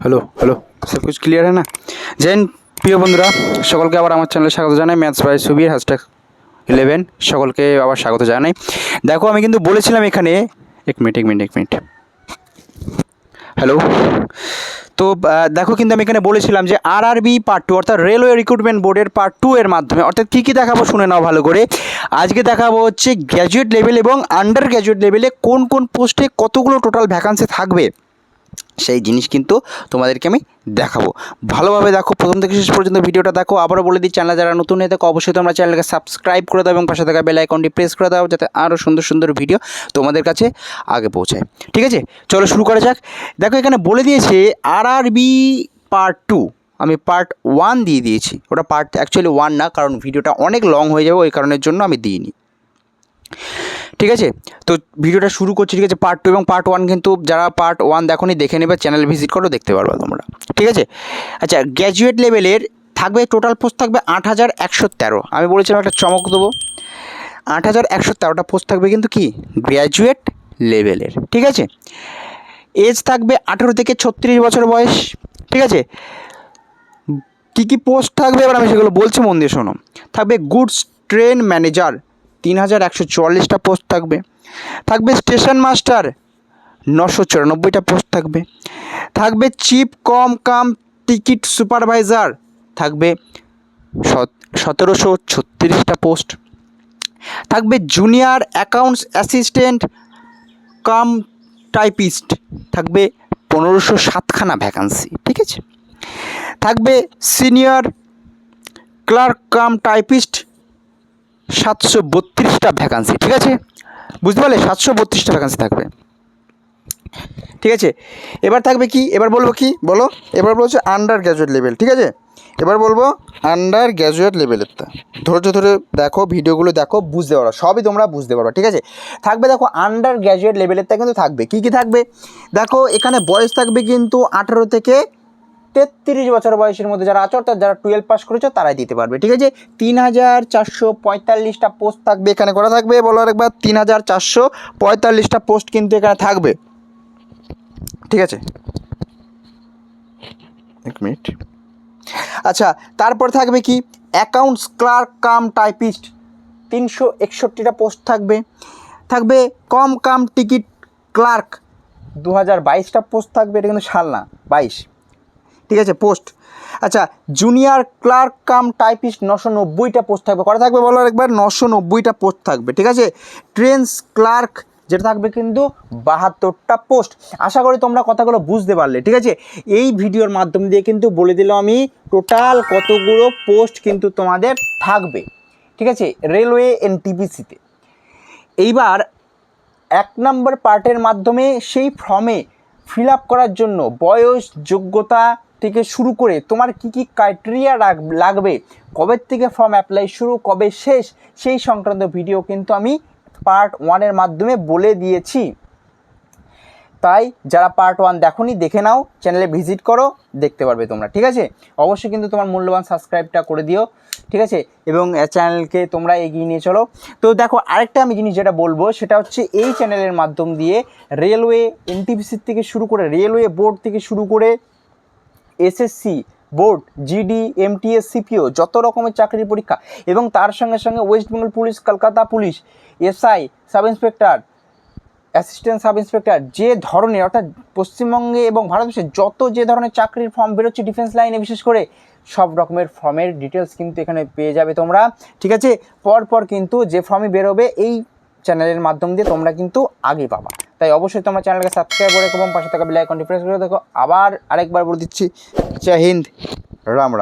Hello hello सब कुछ clear है ना। जैन প্রিয় বন্ধুরা সকলকে আবার আমার চ্যানেলে স্বাগত জানাই। ম্যাথস বাই সুবীর #11 সকলকে আবার স্বাগত জানাই। দেখো আমি কিন্তু বলেছিলাম এখানে এক মিনিট হ্যালো। তো দেখো কিন্তু আমি এখানে বলেছিলাম যে আরআরবি পার্ট 2 অর্থাৎ রেলওয়ে রিক্রুটমেন্ট বোর্ডের পার্ট 2 এর মাধ্যমে অর্থাৎ কী কী দেখাবো শুনে নাও ভালো করে। আজকে দেখাবো হচ্ছে গ্র্যাজুয়েট লেভেল এবং আন্ডার গ্র্যাজুয়েট লেভেলে কোন কোন পোস্টে কতগুলো টোটাল ভ্যাকান্সি থাকবে সেই জিনিস কিন্তু তোমাদেরকে আমি দেখাবো। ভালোভাবে দেখো, প্রথম থেকে শেষ পর্যন্ত ভিডিওটা দেখো। আবারও বলে দিই, চ্যানেল যারা নতুন হয়ে থাকো অবশ্যই তোমরা চ্যানেলকে সাবস্ক্রাইব করে দাও এবং পাশে থাকা বেল আইকনটি প্রেস করে দাও যাতে আরও সুন্দর সুন্দর ভিডিও তোমাদের কাছে আগে পৌঁছায়। ঠিক আছে, চলো শুরু করা যাক। দেখো এখানে বলে দিয়েছে আরআরবি পার্ট 2, আমি পার্ট 1 দিয়ে দিয়েছি। ওটা পার্ট অ্যাকচুয়ালি 1 না, কারণ ভিডিওটা অনেক লং হয়ে যাবে, ওই কারণের জন্য আমি দিইনি। ঠিক আছে, তো ভিডিওটা শুরু করছি। ঠিক আছে, পার্ট 2 এবং পার্ট 1 কিন্তু যারা পার্ট 1 দেখোনি দেখে নেবে, চ্যানেল ভিজিট করো, দেখতে পারবে তোমরা। ঠিক আছে, আচ্ছা গ্র্যাজুয়েট লেভেলের থাকবে টোটাল পোস্ট থাকবে 8113। আমি বলেছিলাম একটা চমক দেবো, 8113টা পোস্ট থাকবে কিন্তু কি গ্র্যাজুয়েট লেভেলের। ঠিক আছে, এজ থাকবে 18 থেকে 36 বছর বয়স। ঠিক আছে, কী কী পোস্ট থাকবে এবার আমি সেগুলো বলছি, মন দিয়ে শোনো। থাকবে গুডস ট্রেন ম্যানেজার 3144টা পোস্ট থাকবে। থাকবে স্টেশন মাস্টার 994টা পোস্ট থাকবে। থাকবে চিফ কাম টিকিট সুপারভাইজার থাকবে 1736টা পোস্ট। থাকবে junior accounts assistant cum typist থাকবে 1507খানা ভ্যাকান্সি। ঠিক আছে, থাকবে সিনিয়র ক্লার্ক কাম টাইপিস্ট 732টা ভ্যাকান্সি। ঠিক আছে, বুঝতে পারলে 732টা ভ্যাকান্সি থাকবে। ঠিক আছে, এবার থাকবে কি, এবার বলবো কি বলো, এবার বলছে আন্ডার গ্র্যাজুয়েট লেভেল। ঠিক আছে, এবার বলবো আন্ডার গ্র্যাজুয়েট লেভেলেরটা। ধৈর্য ধরে দেখো, ভিডিওগুলো দেখো, বুঝতে পারো, সবই তোমরা বুঝতে পারো। ঠিক আছে, থাকবে দেখো আন্ডার গ্র্যাজুয়েট লেভেলেরটা কিন্তু থাকবে। কী কী থাকবে দেখো, এখানে বয়স থাকবে কিন্তু 18 থেকে 33 বছর বয়সের মধ্যে যারা আছো, অর্থাৎ যারা 12 পাস করেছো তারাই দিতে পারবে। ঠিক আছে, 3445টা পোস্ট থাকবে এখানে করা থাকবে। বলো আরেকবার, 3445টা পোস্ট কিন্তু এখানে থাকবে। ঠিক আছে, এক মিনিট। আচ্ছা, তারপর থাকবে কি অ্যাকাউন্টস ক্লার্ক কাম টাইপিস্ট 361টা পোস্ট থাকবে। থাকবে কাম টিকিট ক্লার্ক 2022টা পোস্ট থাকবে। এটা কিন্তু সাল না, 22। ঠিক আছে, পোস্ট। আচ্ছা, জুনিয়র ক্লার্ক কাম টাইপিস্ট 990টা পোস্ট থাকবে। করা থাকবে বলো একবার, 990টা পোস্ট থাকবে। ঠিক আছে, ট্রেন্স ক্লার্ক যেটা থাকবে কিন্তু 72টা পোস্ট। আশা করি তোমরা কথাগুলো বুঝতে পারলে। ঠিক আছে, এই ভিডিওর মাধ্যম দিয়ে কিন্তু বলে দিলাম আমি টোটাল কতগুলো পোস্ট কিন্তু তোমাদের থাকবে। ঠিক আছে, রেলওয়ে এনটিপিসিতে। এইবার 1 নম্বর পার্টের মাধ্যমে সেই ফর্মে ফিল আপ করার জন্য বয়স, যোগ্যতা থেকে শুরু করে তোমার কি কি ক্রাইটেরিয়া লাগবে, কবে থেকে ফর্ম অ্যাপ্লাই শুরু, কবে শেষ, সেই সংক্রান্ত ভিডিও কিন্তু আমি পার্ট 1-এর মাধ্যমে বলে দিয়েছি। তাই যারা পার্ট 1 দেখোনি দেখে নাও, চ্যানেলে ভিজিট করো, দেখতে পারবে তোমরা। ঠিক আছে, অবশ্যই কিন্তু তোমার মূল্যবান সাবস্ক্রাইবটা করে দিও। ঠিক আছে, এবং চ্যানেলকে তোমরা এগিয়ে নিয়ে চলো। তো দেখো আরেকটা আমি জিনিস যেটা বলবো সেটা হচ্ছে এই চ্যানেলের মাধ্যম দিয়ে রেলওয়ে এনটিপিসি থেকে শুরু করে, রেলওয়ে বোর্ড থেকে শুরু করে SSC board, GD, MTS, CPO, যত রকমের চাকরির পরীক্ষা, এবং তার সঙ্গে সঙ্গে west Bengal police, Kolkata police, SI, sub inspector, assistant sub inspector, যে ধরনের অর্থাৎ পশ্চিমবঙ্গে এবং ভারতবর্ষে যত যে ধরনের চাকরির ফর্ম বেরোচ্ছে ডিফেন্স লাইনে বিশেষ করে, সব রকমের ফর্মের ডিটেলস কিন্তু এখানে পেয়ে যাবে তোমরা। ঠিক আছে, পরপর কিন্তু যে ফর্মই বেরোবে এই চ্যানেলের মাধ্যম দিয়ে তোমরা কিন্তু আগে পাবা। তাই অবশ্যই তোমরা চ্যানেলকে সাবস্ক্রাইব করে এবং পাশে থাকা বেল আইকনটি প্রেস করে দেখো। আবার আরেকবার বলে দিচ্ছি, জয় হিন্দ, রাম রাম।